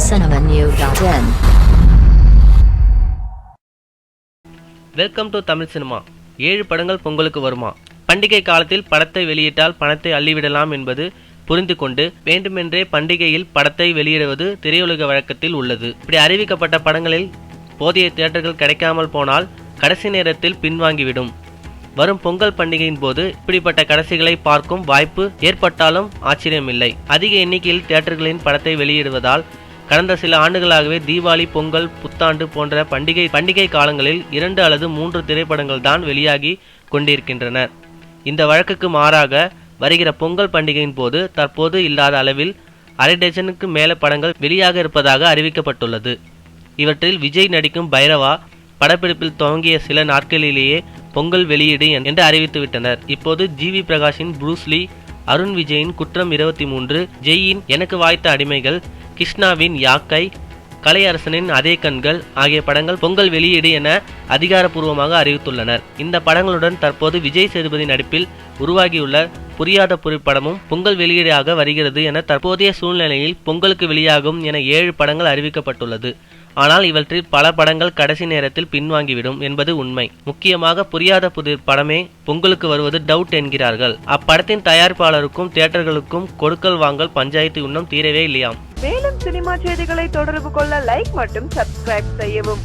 tamilcinemanew.in. Welcome to Tamil cinema. 7 படங்கள் பொங்கலுக்கு வருமா? பண்டிகை காலத்தில் படத்தை வெளியிட்டால் பணத்தை அள்ளிவிடலாம் என்பது புரிந்து கொண்டு வேண்டுமென்றே பண்டிகையில் படத்தை வெளியிடுவது திரையுலக வழக்கத்தில் உள்ளது. இப்படி அறிவிக்கப்பட்ட படங்களில் போதிய தியேட்டர்கள் கிடைக்காமல் போனால் கடைசி நேரத்தில் பின்வாங்கிவிடும். வரும் பொங்கல் பண்டிகையின் போது இப்படிப்பட்ட கடைசிகளை பார்க்கும் வாய்ப்பு ஏற்பட்டாலும் ஆச்சரியமில்லை. அதிக எண்ணிக்கையில் தியேட்டர்களின் படத்தை வெளியிடுவதால் கடந்த சில ஆண்டுகளாகவே தீபாவளி, பொங்கல், புத்தாண்டு போன்ற பண்டிகை காலங்களில் 2 அல்லது 3 திரைப்படங்கள் தான் வெளியாகி கொண்டிருக்கின்றன. இந்த வழக்குக்கு மாறாக வருகிற பொங்கல் பண்டிகையின் போது தற்போது இல்லாத அளவில் அரை டஜனுக்கு மேல படங்கள் வெளியாக இருப்பதாக அறிவிக்கப்பட்டுள்ளது. இவற்றில் விஜய் நடிக்கும் பைரவா படப்பிடிப்பில் துவங்கிய சில நாட்களிலேயே பொங்கல் வெளியீடு என்று அறிவித்துவிட்டனர். இப்போது ஜிவி பிரகாஷின் ப்ரூஸ்லி, அருண் விஜயின் குற்றம் 23, ஜெயின் எனக்கு வாய்த்த அடிமைகள், கிருஷ்ணாவின் யாக்கை, கலையரசனின் அதே கண்கள் ஆகிய படங்கள் பொங்கல் வெளியீடு என அதிகாரப்பூர்வமாக அறிவித்துள்ளனர். இந்த படங்களுடன் தற்போது விஜய் சேதுபதி நடிப்பில் உருவாகியுள்ள புரியாத படமும் பொங்கல் வெளியீடாக வருகிறது என தற்போதைய சூழ்நிலையில் பொங்கலுக்கு வெளியாகும் என 7 படங்கள் அறிவிக்கப்பட்டுள்ளது. ஆனால் இவற்றில் பல படங்கள் கடைசி நேரத்தில் பின்வாங்கிவிடும் என்பது உண்மை. முக்கியமாக புரியாத படமே பொங்கலுக்கு வருவது டவுட் என்கிறார்கள். அப்படத்தின் தயாரிப்பாளருக்கும் தியேட்டர்களுக்கும் கொடுக்கல் வாங்கல் பஞ்சாயத்து இன்னும் தீரவே இல்லையாம். மேலும் சினிமா செய்திகளை தொடர்பு கொள்ள லைக் மற்றும் சப்ஸ்கிரைப் செய்யவும்.